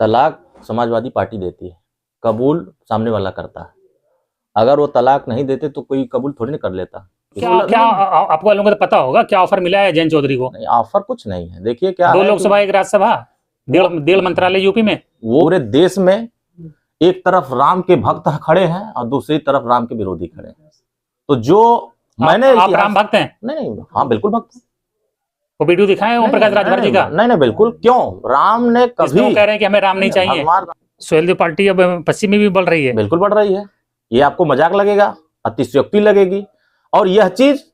तलाक समाजवादी पार्टी देती है, कबूल सामने वाला करता है। अगर वो तलाक नहीं देते तो कोई कबूल थोड़ी ना कर लेता। क्या आपको लोगों को पता होगा क्या ऑफर मिला है जयंत चौधरी को? नहीं, ऑफर कुछ नहीं है। देखिए क्या 2 लोकसभा 1 राज्यसभा, डेढ़ मंत्रालय यूपी में। वो पूरे देश में एक तरफ राम के भक्त खड़े हैं और दूसरी तरफ राम के विरोधी खड़े हैं। तो जो मैंने आप राम भक्त हैं? नहीं, हाँ बिल्कुल भक्त। वो वीडियो दिखाए ओम प्रकाश राजभर जी का? नहीं, बिल्कुल। क्यों? राम ने कभी कह रहे हैं कि हमें राम नहीं चाहिए। सोहेल देव पार्टी अब पश्चिम में भी बढ़ रही है। बिल्कुल बढ़ रही है। ये आपको मजाक लगेगा, अतिशयोक्ति लगेगी, और यह चीज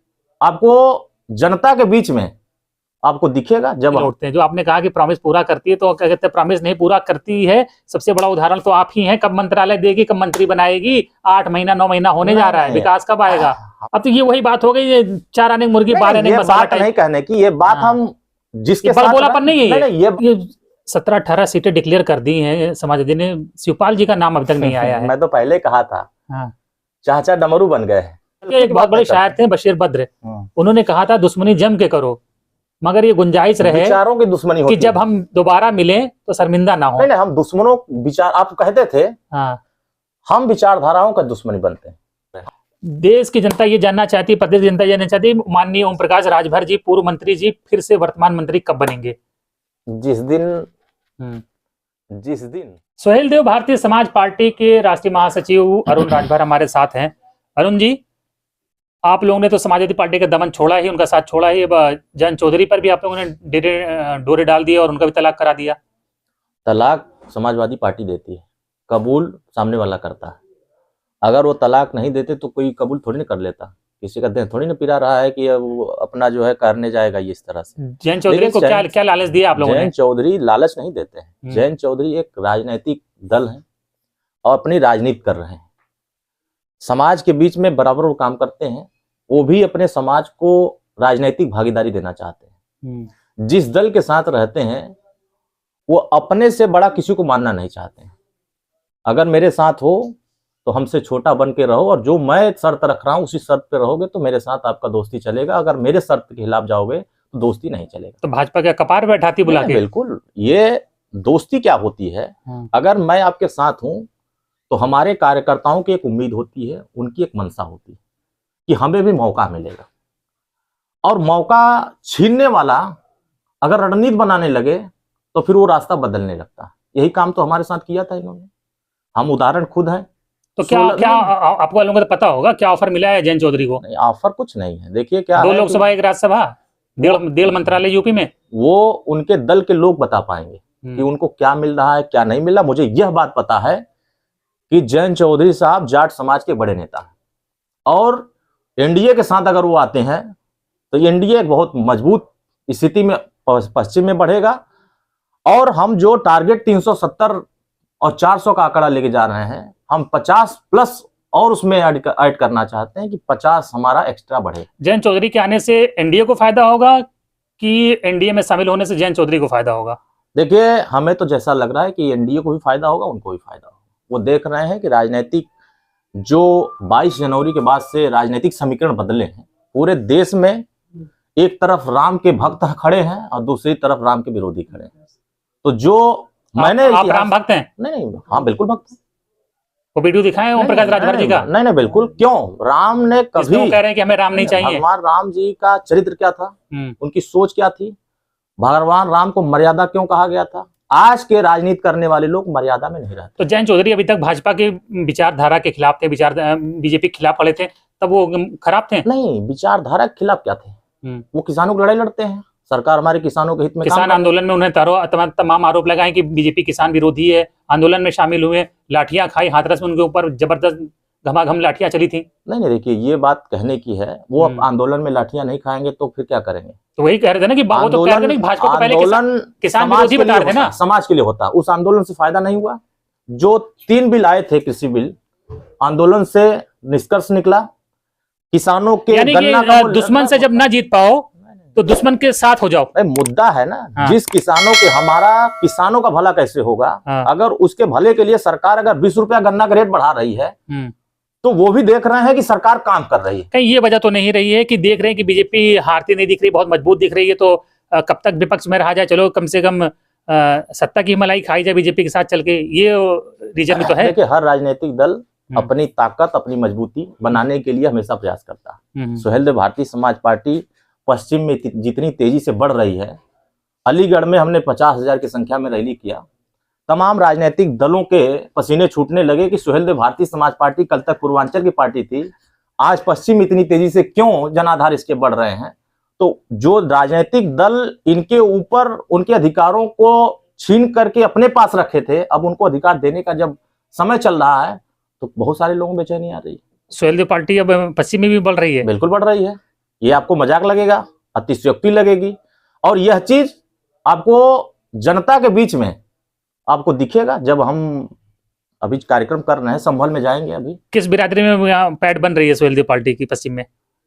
आपको जनता के बीच में आपको दिखेगा जब लौटते हैं। जो आपने कहा कि प्रॉमिस पूरा करती है, तो क्या कहते हैं प्रॉमिस नहीं पूरा करती है। सबसे बड़ा उदाहरण तो आप ही हैं। कब मंत्रालय देगी, कब मंत्री बनाएगी? 8 महीना 9 महीना होने जा रहा है, विकास कब आएगा? अब तो ये वही बात हो गई, ये 4 आने मुर्गी 12 आने मसाला नहीं कहने की ये बात। हम जिसके साथ बोलापन नहीं है। ये 17-18 सीटें डिक्लेयर कर दी हैं समाजवादी ने। शिवपाल जी का नाम अभी तक नहीं आया है। मैं तो पहले कहा था, चाचा डमरू बन गए हैं। एक बहुत बड़े शायर थे बशीर बद्र, उन्होंने कहा था दुश्मनी जम के करो, मगर ये गुंजाइश रहे विचारों की दुश्मनी होती कि जब हम दोबारा मिलें तो शर्मिंदा ना हो। नहीं, हम दुश्मनों विचार आप कहते थे। हम विचारधाराओं का दुश्मनी बनते हैं। देश की जनता ये जानना चाहती है, प्रदेश की जनता जानना चाहती है, माननीय ओम प्रकाश राजभर जी पूर्व मंत्री जी फिर से वर्तमान मंत्री कब बनेंगे? जिस दिन सोहेल देव भारतीय समाज पार्टी के राष्ट्रीय महासचिव अरुण राजभर हमारे साथ हैं। अरुण जी, आप लोगों ने तो समाजवादी पार्टी का दमन छोड़ा ही, उनका साथ छोड़ा ही। जयंत चौधरी पर भी आप लोगों ने डोरे डाल दिया और उनका भी तलाक करा दिया। तलाक समाजवादी पार्टी देती है, कबूल सामने वाला करता है। अगर वो तलाक नहीं देते तो कोई कबूल थोड़ी ना कर लेता। किसी का देह थोड़ी ना पिरा रहा है कि वो अपना जो है करने जाएगा ये इस तरह से। जयंत चौधरी को क्या लालच दिया आप लोगों ने? जयंत चौधरी लालच नहीं देते हैं। जयंत चौधरी एक राजनीतिक दल है और अपनी राजनीति कर रहे हैं। समाज के बीच में बराबर वो काम करते हैं। वो भी अपने समाज को राजनीतिक भागीदारी देना चाहते हैं। जिस दल के साथ रहते हैं वो अपने से बड़ा किसी को मानना नहीं चाहते हैं। अगर मेरे साथ हो तो हमसे छोटा बन के रहो, और जो मैं शर्त रख रहा हूं उसी शर्त पे रहोगे तो मेरे साथ आपका दोस्ती चलेगा। अगर मेरे शर्त के खिलाफ जाओगे तो दोस्ती नहीं चलेगा। तो भाजपा क्या कपार बैठाती बुला के? बिल्कुल। ये दोस्ती क्या होती है? अगर मैं आपके साथ हूं तो हमारे कार्यकर्ताओं की एक उम्मीद होती है, उनकी एक मंशा होती है कि हमें भी मौका मिलेगा। और मौका छीनने वाला अगर रणनीति बनाने लगे तो फिर वो रास्ता बदलने लगता है। यही काम तो हमारे साथ किया था इन्होंने। हम उदाहरण खुद हैं। तो क्या आपको लोगों को पता होगा क्या ऑफर मिला है जयंत चौधरी को? नहीं, ऑफर कुछ नहीं है। देखिए क्या 2 लोकसभा 1 राज्यसभा, डेढ़ मंत्रालय यूपी में। वो उनके दल के लोग बता पाएंगे कि उनको क्या मिल रहा है क्या नहीं मिल रहा। मुझे यह बात पता है कि जयंत चौधरी साहब जाट समाज के बड़े नेता हैं, और एनडीए के साथ अगर वो आते हैं तो एनडीए एक बहुत मजबूत स्थिति में पश्चिम में बढ़ेगा। और हम जो टारगेट 370 और 400 का आंकड़ा लेके जा रहे हैं, हम 50+ और उसमें ऐड करना चाहते हैं कि 50 हमारा एक्स्ट्रा बढ़े। जयंत चौधरी के आने से एनडीए को फायदा होगा कि एनडीए में शामिल होने से जयंत चौधरी को फायदा होगा? देखिए, हमें तो जैसा लग रहा है कि एनडीए को भी फायदा होगा, उनको भी फायदा होगा। वो देख रहे हैं कि राजनीतिक जो 22 जनवरी के बाद से राजनीतिक समीकरण बदले हैं। पूरे देश में एक तरफ राम के भक्त खड़े हैं और दूसरी तरफ राम के विरोधी खड़े हैं। तो जो मैंने आप राम भक्त हैं? नहीं, हाँ बिल्कुल भक्त। वो वीडियो दिखाए ओम प्रकाश राजभर जी का? नहीं, बिल्कुल। क्यों? राम ने कभी कह रहे हैं कि हमें राम नहीं चाहिए। भगवान राम जी का चरित्र क्या था, उनकी सोच क्या थी, भगवान राम को मर्यादा क्यों कहा गया था? आज के राजनीति करने वाले लोग मर्यादा में नहीं रहते। तो जयंत चौधरी अभी तक भाजपा के विचारधारा के खिलाफ थे, बीजेपी के खिलाफ खड़े थे, तब वो खराब थे? नहीं, विचारधारा के खिलाफ क्या थे? वो किसानों की लड़ाई लड़ते हैं। सरकार हमारे किसानों के हित में। किसान आंदोलन में उन्हें तमाम आरोप लगाए कि बीजेपी किसान विरोधी है। आंदोलन में शामिल हुए, लाठियां खाई, हाथरस में उनके ऊपर जबरदस्त घमाघम लाठियां चली थी। नहीं, देखिए ये बात कहने की है। वो अब आंदोलन में लाठियां नहीं खाएंगे तो फिर क्या करेंगे? तो वही कह रहे थे ना कि वो तो कह रहे थे भाजपा को पहले किसान विरोधी बता रहे थे ना। समाज के लिए होता, उस आंदोलन से फायदा नहीं हुआ। जो 3 बिल आए थे कृषि बिल, आंदोलन से निष्कर्ष निकला किसानों के दुश्मन से जब ना जीत पाओ तो दुश्मन के साथ हो जाओ। मुद्दा है ना। जिस किसानों के हमारा किसानों का भला कैसे होगा? अगर उसके भले के लिए सरकार अगर 20 रुपया गन्ना का रेट बढ़ा रही है तो वो भी देख रहे हैं कि सरकार काम कर रही है। कहीं ये वजह तो नहीं रही है कि देख रहे हैं कि बीजेपी हारती नहीं दिख रही, बहुत मजबूत दिख रही है, तो कब तक विपक्ष में रहा जाए? चलो कम से कम सत्ता की मलाई खाई जाए बीजेपी के साथ चल के, ये रीजन भी तो है। देखिए, हर राजनीतिक दल अपनी ताकत, अपनी मजबूती बनाने के लिए हमेशा प्रयास करता है। सुहेलदेव भारतीय समाज पार्टी पश्चिम में जितनी तेजी से बढ़ रही है, अलीगढ़ में हमने 50,000 की संख्या में रैली किया, तमाम राजनीतिक दलों के पसीने छूटने लगे कि सुहेलदेव भारतीय समाज पार्टी कल तक पूर्वांचल की पार्टी थी, आज पश्चिम में इतनी तेजी से क्यों जनाधार इसके बढ़ रहे हैं। तो जो राजनीतिक दल इनके ऊपर उनके अधिकारों को छीन करके अपने पास रखे थे, अब उनको अधिकार देने का जब समय चल रहा है तो बहुत सारे लोगों में बेचैनी आ रही है। सुहेलदेव पार्टी अब पश्चिम में भी बढ़ रही है। बिल्कुल बढ़ रही है। ये आपको मजाक लगेगा, अतिशयोक्ति लगेगी, और यह चीज आपको जनता के बीच में आपको दिखेगा जब हम अभी कार्यक्रम कर रहे हैं, संभल में जाएंगे। अभी किस बिरादरी में यहाँ पैड बन रही है सुहेलदेव पार्टी की पश्चिम में?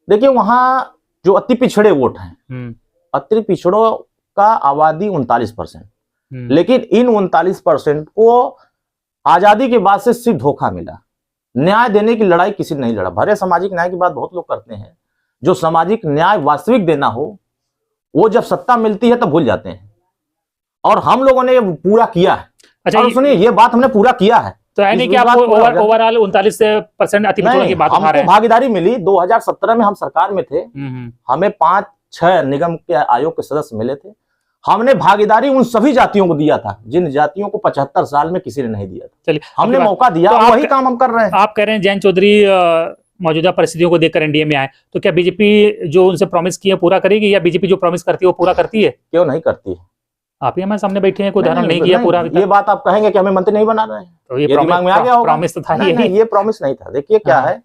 देखिए, वहाँ जो अति पिछड़े वोट हैं, अति पिछड़ों का आबादी 39%, लेकिन इन 39% को आजादी के बाद से सिर्फ धोखा मिला। न्याय देने की लड़ाई किसी ने नहीं लड़ा। भले सामाजिक न्याय की बात बहुत लोग करते हैं, जो सामाजिक न्याय वास्तविक देना हो वो जब सत्ता मिलती है तब भूल जाते हैं, और हम लोगों ने पूरा किया है। अच्छा, और सुनिए, ये बात हमने पूरा किया है। तो यानी कि आप ओवरऑल 39% अति पिछड़ों की बात उठा रहे हैं। भागीदारी मिली। 2017 में हम सरकार में थे, हमें 5-6 निगम के आयोग के सदस्य मिले थे। हमने भागीदारी उन सभी जातियों को दिया था जिन जातियों को 75 साल में किसी ने नहीं दिया था। चलिए, हमने मौका दिया, तो वही काम हम कर रहे हैं। आप कह रहे हैं जयंत चौधरी मौजूदा परिस्थितियों को देखकर एनडीए में आए, तो क्या बीजेपी जो उनसे प्रॉमिस किया पूरा करेगी, या बीजेपी जो प्रॉमिस करती है वो पूरा करती है? क्यों नहीं करती है? आप ही हमारे सामने बैठे हैं, कोई उदाहरण नहीं किया पूरा। ये बात आप कहेंगे कि हमें मंत्री नहीं बना रहे हैं, तो ये दिमाग में आ गया होगा। प्रॉमिस तो था ही। ये प्रॉमिस नहीं था। देखिए क्या है,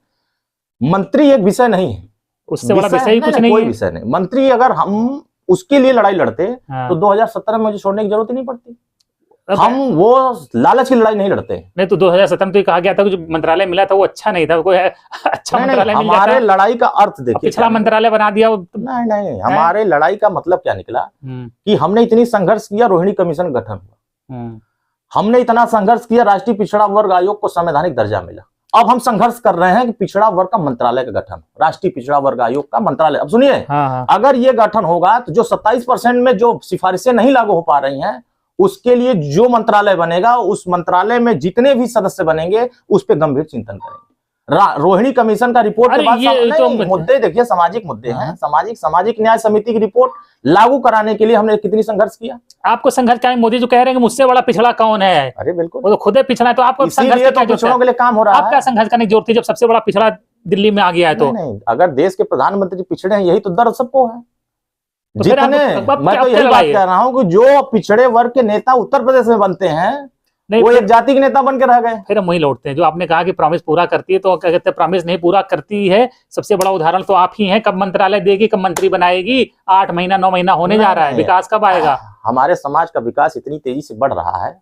मंत्री एक विषय नहीं है, उससे बड़ा विषय ही कुछ नहीं है। कोई विषय नहीं। मंत्री अगर हम उसके लिए लड़ाई लड़ते तो 2017 में मुझे छोड़ने की जरूरत ही नहीं पड़ती। हम वो लालच की लड़ाई नहीं लड़ते। नहीं तो 2017 में तो कहा गया था कि जो मंत्रालय मिला था वो अच्छा नहीं था, कोई अच्छा मंत्रालय मिल जाता। हमारे लड़ाई का अर्थ देखिए, पिछड़ा मंत्रालय बना दिया। नहीं, हमारे लड़ाई का मतलब क्या निकला कि हमने इतनी संघर्ष किया, रोहिणी कमीशन गठन हुआ, हमने इतना संघर्ष किया, राष्ट्रीय पिछड़ा वर्ग आयोग को संवैधानिक दर्जा मिला। अब हम संघर्ष कर रहे हैं कि पिछड़ा वर्ग का मंत्रालय का गठन, राष्ट्रीय पिछड़ा वर्ग आयोग का मंत्रालय। अब सुनिए, अगर ये गठन होगा तो जो 27% में जो सिफारिशें नहीं लागू हो पा रही हैं, उसके लिए जो मंत्रालय बनेगा, उस मंत्रालय में जितने भी सदस्य बनेंगे उस पर गंभीर चिंतन करेंगे। रोहिणी कमीशन का रिपोर्ट के बाद तो मुद्दे देखिए, सामाजिक मुद्दे हैं। सामाजिक न्याय समिति की रिपोर्ट लागू कराने के लिए हमने कितनी संघर्ष किया। आपको संघर्ष क्या है? मोदी जो कह रहे हैं कि मुझसे बड़ा पिछड़ा कौन है? अरे बिल्कुल, वो तो खुद ही पिछड़ा है, तो आपको संघर्ष तो पिछड़ों के लिए काम हो रहा है। आपका संघर्ष करने की जरूरत थी जब सबसे बड़ा पिछड़ा दिल्ली में आ गया है। तो नहीं, अगर देश के प्रधानमंत्री पिछड़े हैं, यही तो दर्द सबको है। जितने मैं तो यही बात कह रहा हूँ कि जो पिछड़े वर्ग के नेता उत्तर प्रदेश में बनते हैं, वो एक जाति के नेता बन के रह गए। फिर हम वही लौटते हैं जो आपने कहा कि प्रॉमिस पूरा करती है, तो क्या कहते हैं प्रॉमिस नहीं पूरा करती है। सबसे बड़ा उदाहरण तो आप ही हैं। कब मंत्रालय देगी, कब मंत्री बनाएगी? 8 महीना 9 महीना होने जा रहा है, विकास कब आएगा? हमारे समाज का विकास इतनी तेजी से बढ़ रहा है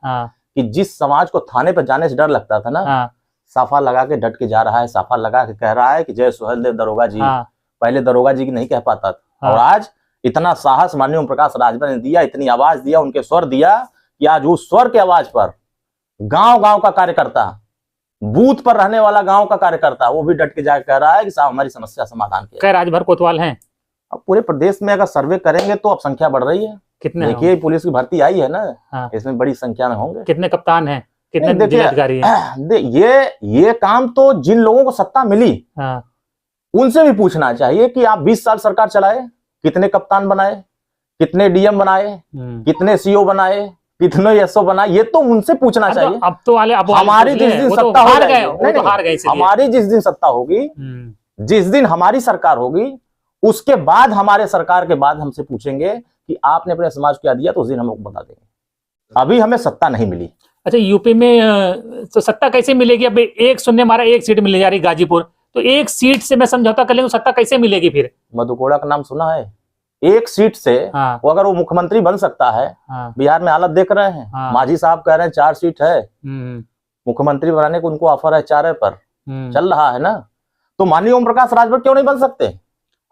कि जिस समाज को थाने पर जाने से डर लगता था ना, साफा लगा के डट के जा रहा है, साफा लगा के कह रहा है कि जय सुहेलदेव दरोगा जी। पहले दरोगा जी की नहीं कह पाता था, और आज इतना साहस माननीय ओम प्रकाश राजभर ने दिया, इतनी आवाज दिया, उनके स्वर दिया कि आज उस स्वर के आवाज पर गांव-गांव का कार्यकर्ता, बूथ पर रहने वाला गांव का कार्यकर्ता, वो भी डट के जाकर कह रहा है कि साहब हमारी समस्या समाधान किया। क्या राजभर कोतवाल हैं? अब पूरे प्रदेश में अगर सर्वे करेंगे तो अब संख्या बढ़ रही है। कितने? देखिए, पुलिस की भर्ती आई है ना, इसमें बड़ी संख्या में होंगे। कितने कप्तान हैं, कितने जिलाधिकारी हैं? ये काम तो जिन लोगों को सत्ता मिली उनसे भी पूछना चाहिए कि आप 20 साल सरकार चलाए, कितने कप्तान बनाए, कितने डीएम बनाए, कितने सीओ बनाए, कितने एसओ बनाए, ये तो उनसे पूछना चाहिए। अब तो हमारी जिस दिन सत्ता हार गए, हमारी जिस दिन सत्ता होगी, जिस दिन हमारी सरकार होगी, उसके बाद हमारे सरकार के बाद हमसे पूछेंगे कि आपने अपने समाज को क्या दिया, तो उस दिन हम लोग बता देंगे। अभी हमें सत्ता नहीं मिली। अच्छा, यूपी में तो सत्ता कैसे मिलेगी? अब एक सुनने मारा एक सीट मिल जा रही गाजीपुर, तो एक सीट से मैं समझौता कर लेंगे, सत्ता कैसे मिलेगी फिर? मधुकोड़ा का नाम सुना है? एक सीट से वो अगर वो मुख्यमंत्री बन सकता है। बिहार में हालत देख रहे हैं, मांझी साहब कह रहे हैं 4 सीट है, मुख्यमंत्री बनाने को उनको ऑफर है 4 पर चल रहा है ना, तो माननीय ओम प्रकाश राजभर क्यों नहीं बन सकते?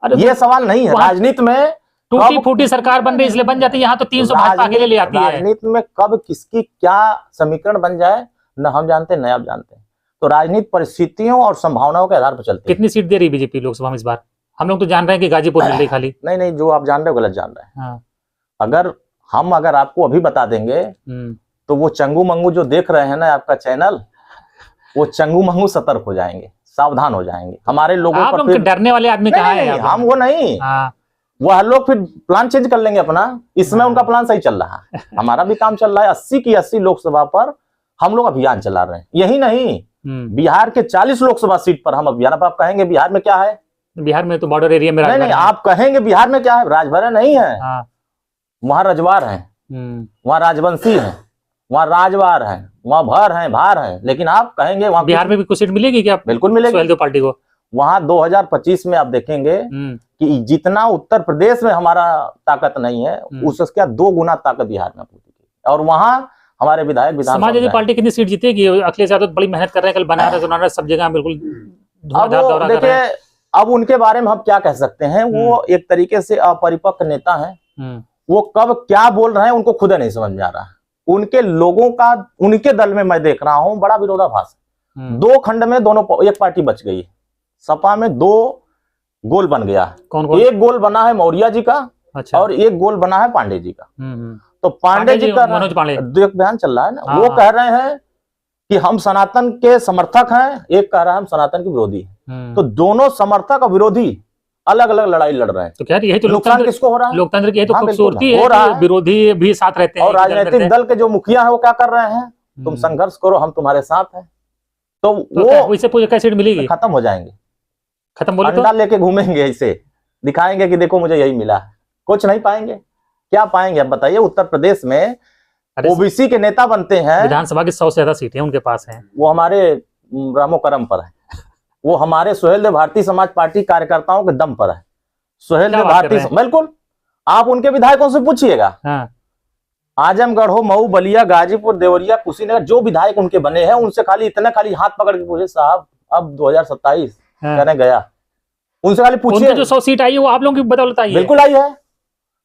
ये सवाल नहीं है। राजनीति में टूटी फूटी सरकार बन रही इसलिए बन जाती है, यहाँ तो 300 भाजपा के लिए ले आती है। राजनीति में कब किसकी क्या समीकरण बन जाए न हम जानते न आप जानते हैं। तो राजनीति परिस्थितियों और संभावनाओं के आधार पर चलती है। कितनी सीट दे रही बीजेपी लोकसभा में इस बार? हम लोग तो जान रहे हैं कि गाजीपुर मिल रही खाली। नहीं, जो आप जान रहे हो गलत जान रहे हैं। अगर हम अगर आपको अभी बता देंगे तो वो चंगू मंगू जो देख रहे हैं ना आपका चैनल, वो चंगू मंगू सतर्क हो जाएंगे, सावधान हो जाएंगे। हमारे लोगों पर फिर डरने वाले आदमी कहाँ है? हम वो नहीं, वो हर लोग फिर प्लान चेंज कर लेंगे अपना। इसमें उनका प्लान सही चल रहा है, हमारा भी काम चल रहा है। 80 की 80 लोकसभा पर हम लोग अभियान चला रहे हैं। यही नहीं, बिहार के 40 लोकसभा सीट पर हम अभियान। अब आप कहेंगे बिहार में क्या है? बिहार में तो बॉर्डर एरिया में नहीं, आप कहेंगे बिहार में क्या है? राजभर नहीं है, वहां रजवार है, वहां राजवंशी है, वहाँ राजवार है, वहाँ भर है, भार है। लेकिन आप कहेंगे वहाँ बिहार में भी कुछ सीट मिलेगी क्या? बिल्कुल मिलेगी सुहेलदेव पार्टी को। वहाँ 2025 में आप देखेंगे कि जितना उत्तर प्रदेश में हमारा ताकत नहीं है, उसका 2 गुना ताकत बिहार में पूरी। और वहाँ हमारे विधायक समाजवादी पार्टी कितनी सीट जीतेगी? अखिलेश यादव बड़ी मेहनत कर रहे हैं, कल बनारस सब जगह बिल्कुल धुआंधार। देखिए, अब उनके बारे में हम क्या कह सकते हैं? वो एक तरीके से अपरिपक्व नेता है। वो कब क्या बोल रहे हैं उनको खुद नहीं समझ में आ रहा है। उनके लोगों का, उनके दल में मैं देख रहा हूं बड़ा विरोधाभास। 2 खंड में दोनों, एक पार्टी बच गई। सपा में 2 गोल बन गया। कौन? एक गोल बना है मौर्य जी का। अच्छा। और एक गोल बना है पांडे जी का। तो पांडे जी का बयान चल रहा है ना, वो कह रहे हैं कि हम सनातन के समर्थक हैं, एक कह रहा है हम सनातन के विरोधी। तो दोनों समर्थक और विरोधी अलग अलग लड़ाई लड़ रहे हैं। तो क्या यही तो नुकसान किसको हो रहा है? लोकतंत्र की तो खूबसूरती है, विरोधी भी साथ रहते हैं। और राजनीतिक दल के जो मुखिया है वो क्या कर रहे हैं? तुम संघर्ष करो, हम तुम्हारे साथ हैं। तो वो इससे पूरी कैसे सीट मिलेगी? खत्म हो जाएंगे, खत्म बोले अंडा लेके घूमेंगे, ऐसे दिखाएंगे कि देखो मुझे यही मिला। कुछ नहीं पाएंगे। क्या पाएंगे अब बताइए? उत्तर प्रदेश में ओबीसी के नेता बनते हैं, विधानसभा की 100 से ज्यादा सीटें उनके पास हैं। वो हमारे रामो करम पर है, वो हमारे सुहेलदेव भारतीय समाज पार्टी कार्यकर्ताओं के दम पर है। सुहेलदेव भारतीय, बिल्कुल। आप उनके विधायकों से पूछिएगा, आजमगढ़ हो, मऊ, बलिया, गाजीपुर, देवरिया, कुशीनगर, जो विधायक उनके बने हैं उनसे खाली हाथ पकड़ के पूछे, साहब अब 2027 कहने गया, उनसे खाली पूछिए। जो 100 सीट आई है वो आप लोगों की बदौलत आई है? बिल्कुल आई है।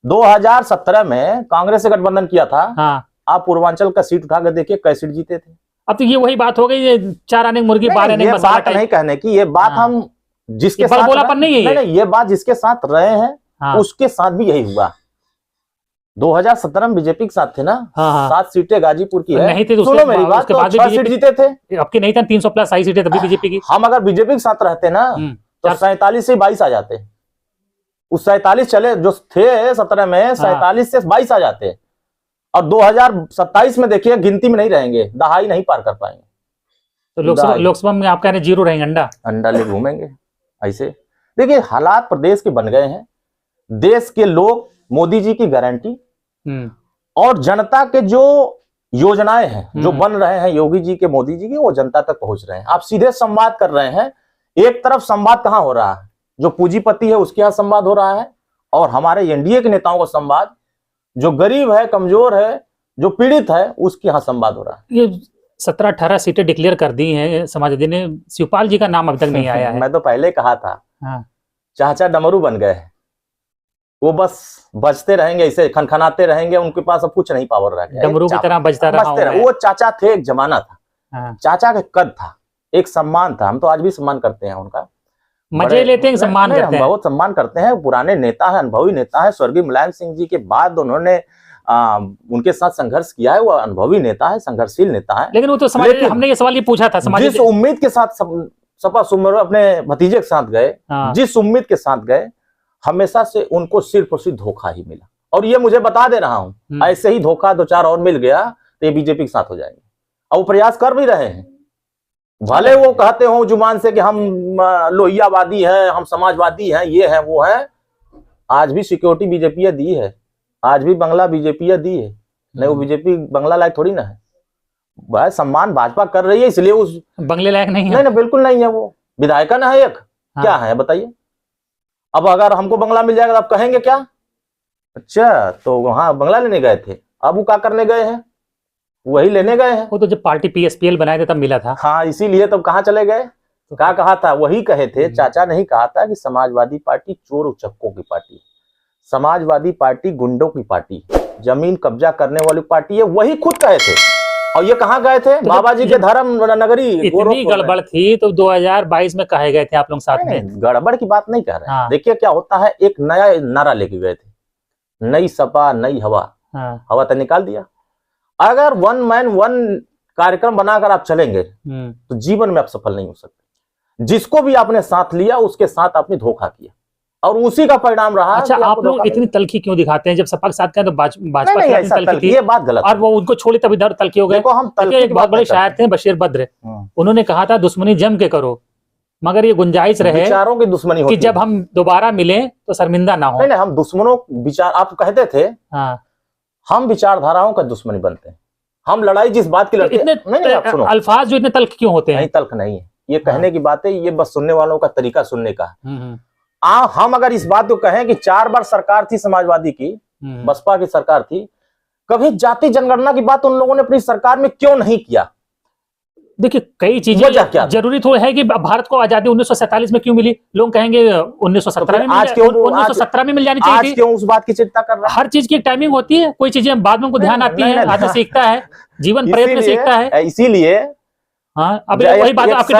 2017 में कांग्रेस से गठबंधन किया था। आप पूर्वांचल का सीट उठा कर देखिए, कैसे सीट जीते थे। अब तो ये वही बात हो गई, ये 4 आने मुर्गी 12 आने मसाला। बात नहीं कहने की, ये बात हम जिसके साथ नहीं है, ये बात जिसके साथ रहे हैं उसके साथ भी यही हुआ। 2017 में बीजेपी के साथ थे ना। 7 सीटें गाजीपुर की है। नहीं थे तो सुनो मेरी बात, तो 6 सीट जीते थे। आपकी नहीं था 300 प्लस आई सीटें तभी बीजेपी की। हम अगर बीजेपी के साथ रहते ना तो 47 से 22 आ जाते। उस 47 चले जो थे 17 में, 47 से 22 आ जाते। और 2027 में देखिए गिनती में नहीं रहेंगे, दहाई नहीं पार कर पाएंगे। तो लोकसभा में आप कह रहे हैं 0 रहेंगे, अंडा ले घूमेंगे ऐसे। देखिए हालात प्रदेश के बन गए हैं। देश के लोग मोदी जी की गारंटी और जनता के जो योजनाएं हैं जो बन रहे हैं योगी जी के, मोदी जी की, वो जनता तक पहुंच रहे हैं। आप सीधे संवाद कर रहे हैं। एक तरफ संवाद कहां हो रहा है? जो पूंजीपति है उसके यहाँ संवाद हो रहा है, और हमारे एनडीए के नेताओं का संवाद, जो गरीब है, कमजोर है, जो पीड़ित है, उसके यहाँ संवाद हो रहा है। ये 17-18 सीटें डिक्लेयर कर दी हैं समाजवादी ने, शिवपाल जी का नाम अब तक नहीं आया है। मैं तो पहले कहा था, चाचा डमरू बन गए हैं, वो बस बजते रहेंगे, ऐसे खनखनाते रहेंगे, उनके पास अब कुछ नहीं पावर रह गया। डमरू की तरह बजता रहा। वो चाचा थे, एक जमाना था। चाचा का कद था, एक सम्मान था। हम तो आज भी सम्मान करते हैं उनका, मजे लेते हैं, सम्मान करते हैं, बहुत सम्मान करते हैं। पुराने नेता है, अनुभवी नेता है। स्वर्गीय मुलायम सिंह जी के बाद उन्होंने उनके साथ संघर्ष किया है। वो अनुभवी नेता है, संघर्षशील नेता है। लेकिन वो तो हमने ये सवाल ये पूछा था, जिस उम्मीद के साथ सपा सुमर अपने भतीजे के साथ गए, जिस उम्मीद के साथ गए, हमेशा से उनको सिर्फ और सिर्फ धोखा ही मिला। और ये मुझे बता दे रहा हूं, ऐसे ही धोखा 2-4 और मिल गया तो ये बीजेपी के साथ हो जाएंगे। और वो प्रयास कर भी रहे हैं। भले वो कहते हो जुबान से कि हम लोहियावादी हैं, हम समाजवादी हैं, ये है वो है। आज भी सिक्योरिटी बीजेपी दी है, आज भी बंगला बीजेपी दी है। नहीं, वो बीजेपी बंगला लायक थोड़ी ना है। भाई सम्मान भाजपा कर रही है, इसलिए उस बंगले लायक नहीं है। नहीं, बिल्कुल नहीं है। वो विधायकन है एक। क्या है बताइए? अब अगर हमको बंगला मिल जाएगा तो आप कहेंगे क्या? अच्छा, तो वहां बंगला लेने गए थे, अब वो क्या करने गए हैं? वही लेने गए हैं। वो तो जब पार्टी पीएसपीएल बनाए थे तब मिला था। हाँ, इसीलिए तब कहाँ चले गए? तो क्या कहा था? वही कहे थे, चाचा नहीं कहा था कि समाजवादी पार्टी चोर उचक्कों की पार्टी, समाजवादी पार्टी गुंडों की पार्टी, जमीन कब्जा करने वाली पार्टी है, वही खुद कहे थे। और ये कहाँ गए थे? तो बाबा जी के धर्म नगरी। इतनी गड़बड़ थी तो 2022 में कहे गए थे आप लोग साथ में। गड़बड़ की बात नहीं कह रहे हैं। देखिए क्या होता है, एक नया नारा लेके गए थे, नई सपा नई हवा। हाँ, हवा तो निकाल दिया। अगर वन मैन वन कार्यक्रम बनाकर आप चलेंगे तो जीवन में आप सफल नहीं हो सकते। जिसको भी आपने साथ लिया उसके साथ आपने धोखा किया और उसी का परिणाम रहा। अच्छा, कि आप आपको लोग धोखा इतनी तलखी क्यों दिखाते हैं? जब सपा के साथ कहें तो भाजपा नहीं, की नहीं, अपनी ऐसा तलखी थी ये बात गलत और है। वो उनको छोड़ी तब इधर तलखी हो गए। देखो, हम तलखी एक की बहुत बात बड़े नहीं करते। शायर थे बशीर बद्र, उन्होंने कहा था दुश्मनी जम के करो, मगर ये गुंजाइश रहे विचारों की दुश्मनी कि होती जब है। हम दोबारा मिलें तो शर्मिंदा ना हो। नहीं, हम दुश्मनों विचार, आप कहते थे हाँ, हम विचारधाराओं का दुश्मनी बनते हैं। हम लड़ाई जिस बात की तो लड़ते इतने नहीं, आप सुनो, अल्फाज जो इतने तल्ख क्यों होते हैं? नहीं तल्ख नहीं है, ये कहने की बात है, ये बस सुनने वालों का तरीका सुनने का है। हम अगर इस बात को कहें कि 4 बार सरकार थी समाजवादी की, बसपा की सरकार थी, कभी जाति जनगणना की बात उन लोगों ने अपनी सरकार में क्यों नहीं किया? देखिए, कई वजह क्या चीजें थी? जरूरी तो है कि भारत को आजादी 1947 में क्यों मिली। लोग कहेंगे 1917 में आज क्यों 1917 में मिल जानी चाहिए आज थी। क्यों उस बात की चिंता कर रहा है? हर चीज की एक टाइमिंग होती है, कोई चीजें बाद में उनको ध्यान आती नहीं, है, नहीं, आदमी सीखता है, जीवन प्रयत्न सीखता है। इसीलिए हाँ, अब वही बात, आपकी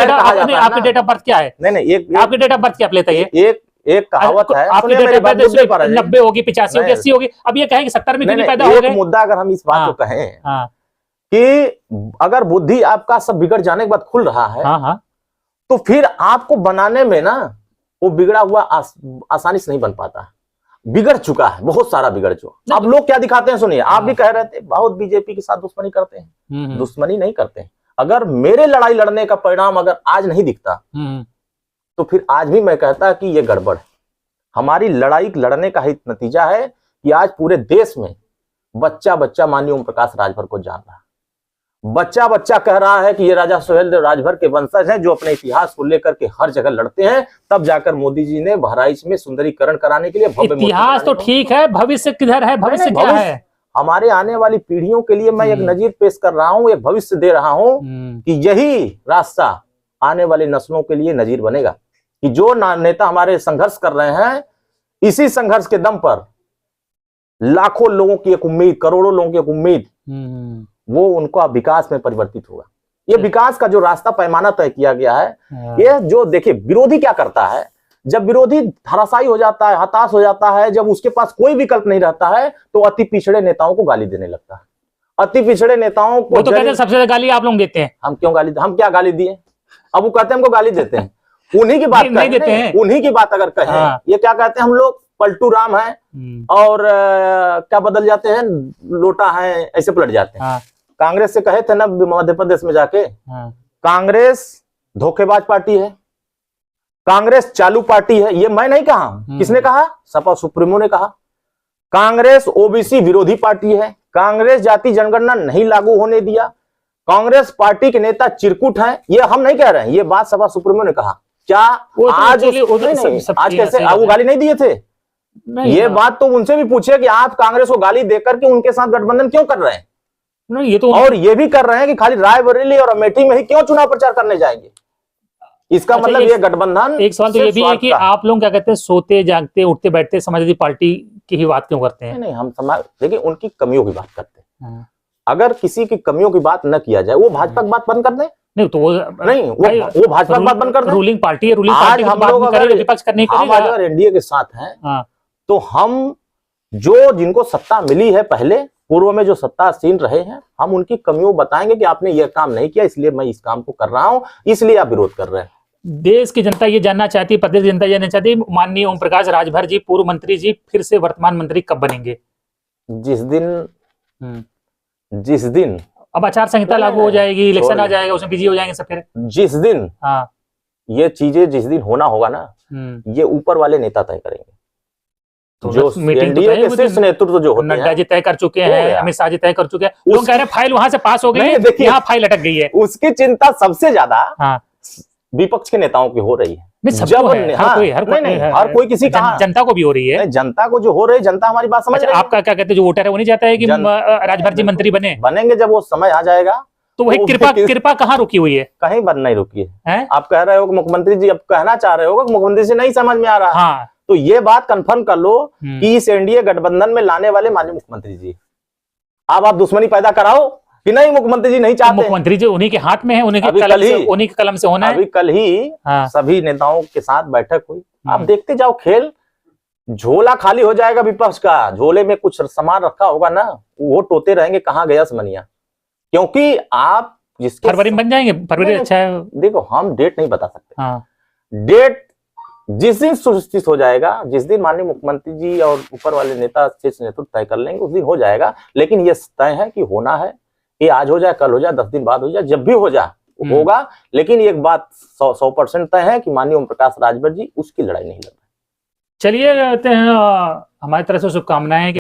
डेट ऑफ बर्थ क्या है? नहीं, आपकी डेट ऑफ बर्थ क्या प्लेट है? एक कहावत है, आपकी सुनिए मेरी बात, मुद्दे पर है। 90 होगी, 85 होगी, 80 होगी। अब ये कहें कि 70 में क्यों नहीं पैदा हो एक गए? मुद्दा अगर हम इस बात को कहें हाँ, कि अगर बुद्धि आपका सब बिगड़ जाने के बाद खुल रहा है, हाँ, तो फिर आपको बनाने में ना वो बिगड़ा हुआ आसानी से नहीं बन पाता। बिगड़ चुका है, बहुत सारा बिगड़ चुका। अब लोग क्या दिखाते हैं, सुनिए, आप भी कह रहे थे बहुत बीजेपी के साथ दुश्मनी करते हैं। दुश्मनी नहीं करते हैं। अगर मेरे लड़ाई लड़ने का परिणाम अगर आज नहीं दिखता तो फिर आज भी मैं कहता कि ये गड़बड़ है। हमारी लड़ाई लड़ने का ही नतीजा है कि आज पूरे देश में बच्चा बच्चा माननीय ओम प्रकाश राजभर को जान रहा है। बच्चा बच्चा कह रहा है कि ये राजा सुहेलदेव राजभर के वंशज हैं जो अपने इतिहास को लेकर के हर जगह लड़ते हैं। तब जाकर मोदी जी ने बहराइच में सुंदरीकरण कराने के लिए भव्य इतिहास तो ठीक है, भविष्य किधर है? भविष्य क्या है? हमारे आने वाली पीढ़ियों के लिए मैं एक नजीर पेश कर रहा हूं, एक भविष्य दे रहा हूं कि यही रास्ता आने वाली नस्लों के लिए नजीर बनेगा कि जो नेता हमारे संघर्ष कर रहे हैं, इसी संघर्ष के दम पर लाखों लोगों की एक उम्मीद, करोड़ों लोगों की एक उम्मीद, वो उनका विकास में परिवर्तित होगा। ये विकास का जो रास्ता पैमाना तय किया गया है, ये जो देखिए विरोधी क्या करता है, जब विरोधी धराशायी हो जाता है, हताश हो जाता है, जब उसके पास कोई विकल्प नहीं रहता है, तो अति पिछड़े नेताओं को गाली देने लगता है। अति पिछड़े नेताओं को तो कहते हैं सबसे ज्यादा गाली आप लोग देते हैं। हम क्यों गाली, हम क्या गाली दिए? अब वो कहते हैं हमको गाली देते हैं। उन्हीं की बात नहीं देते हैं। उन्हीं की बात अगर कहें, ये क्या कहते हैं, हम लोग पलटू राम है और क्या बदल जाते हैं, लोटा है, ऐसे पलट जाते हैं। कांग्रेस से कहे थे ना मध्य प्रदेश में जाके, कांग्रेस धोखेबाज पार्टी है, कांग्रेस चालू पार्टी है। ये मैं नहीं कहा, किसने कहा? सपा सुप्रीमो ने कहा। कांग्रेस ओबीसी विरोधी पार्टी है, कांग्रेस जाति जनगणना नहीं लागू होने दिया, कांग्रेस पार्टी के नेता चिरकुट हैं। ये हम नहीं कह रहे हैं, ये बात सपा सुप्रीमो ने कहा। क्या आज आज कैसे वो गाली नहीं दिए थे? ये बात तो उनसे भी पूछे कि आप कांग्रेस को गाली देकर के उनके साथ गठबंधन क्यों कर रहे हैं? नहीं, ये तो और ये भी कर रहे हैं कि खाली रायबरेली और अमेठी में ही क्यों चुनाव प्रचार करने जाएंगे? इसका मतलब ये गठबंधन। एक सवाल तो ये भी है कि आप लोग क्या कहते हैं, सोते जागते उठते बैठते समाजवादी पार्टी की ही बात क्यों करते हैं? नहीं, हम समाज, देखिए उनकी कमियों की बात करते हैं। अगर किसी की कमियों की बात न किया जाए, वो भाजपा की बात बंद कर दें। नहीं तो नहीं, वो भाजपा की बात बंद कर दें। रूलिंग पार्टी है, रूलिंग पार्टी हम लोग अगर विपक्ष करने हम अगर एनडीए के साथ हैं, तो हम जो जिनको सत्ता मिली है, पहले पूर्व में जो सत्तासीन रहे हैं, हम उनकी कमियों बताएंगे कि आपने ये काम नहीं किया, इसलिए मैं इस काम को कर रहा हूं, इसलिए आप विरोध कर रहे हैं। देश की जनता ये जानना चाहती है, प्रदेश की जनता जानना चाहती है, माननीय ओम प्रकाश राजभर जी, पूर्व मंत्री जी, फिर से वर्तमान मंत्री कब बनेंगे? जिस दिन अब आचार संहिता लागू हो जाएगी, इलेक्शन आ जाएगा, उसमें बिजी हो जाएंगे सब फिर। जिस दिन ये चीजें जिस दिन होना होगा ना, ये ऊपर वाले नेता तय करेंगे। तो जो एनडीए के शीर्ष नेतृत्व जो होते हैं, नड्डा जी तय कर चुके हैं, अमित शाह जी तय कर चुके हैं। लोग कह रहे हैं फाइल वहां से पास हो गई है, यहाँ फाइल अटक गई है। उसकी चिंता सबसे ज्यादा विपक्ष के नेताओं की हो रही है। हर कोई किसी का, जनता को भी हो रही है। जनता को जो हो रही है, जनता हमारी बात समझ रही है। आपका क्या कहते हैं, जो वोटर है वो नहीं चाहता है कि राजभर जी मंत्री बनेंगे? जब वो समय आ जाएगा तो वही कृपा कहाँ रुकी हुई है? कहीं बन नहीं रुकी है। आप कह रहे हो कि मुख्यमंत्री जी, अब कहना चाह रहे हो कि मुख्यमंत्री से नहीं समझ में आ रहा, तो ये बात कंफर्म कर लो कि इस एनडीए गठबंधन में लाने वाले माननीय मुख्यमंत्री जी, अब आप दुश्मनी पैदा कराओ कि नहीं, मुख्यमंत्री जी नहीं चाहते। मुख्यमंत्री जी उन्हीं के हाथ में है, उन्हीं के कलम से होना है। अभी कल ही सभी नेताओं के साथ बैठक हुई। आप देखते जाओ खेल, झोला खाली हो जाएगा विपक्ष का, झोले में कुछ सामान रखा होगा ना, वो टोते रहेंगे कहाँ गया समनिया। क्योंकि आप जिसके फरवरी में बन जाएंगे, फरवरी अच्छा है। देखो हम डेट नहीं बता सकते। हाँ डेट जिस दिन सुनिश्चित हो जाएगा, जिस दिन माननीय मुख्यमंत्री जी और ऊपर वाले नेता शीर्ष नेतृत्व तय कर लेंगे, उस दिन हो जाएगा। लेकिन ये तय है कि होना है, ये आज हो जाए, कल हो जाए, 10 दिन बाद हो जाए, जब भी हो जाए होगा। लेकिन एक बात 100% तय है कि माननीय ओम प्रकाश राजभर जी उसकी लड़ाई नहीं लड़ रहे। चलिए कहते हैं हमारी तरफ से शुभकामनाएं।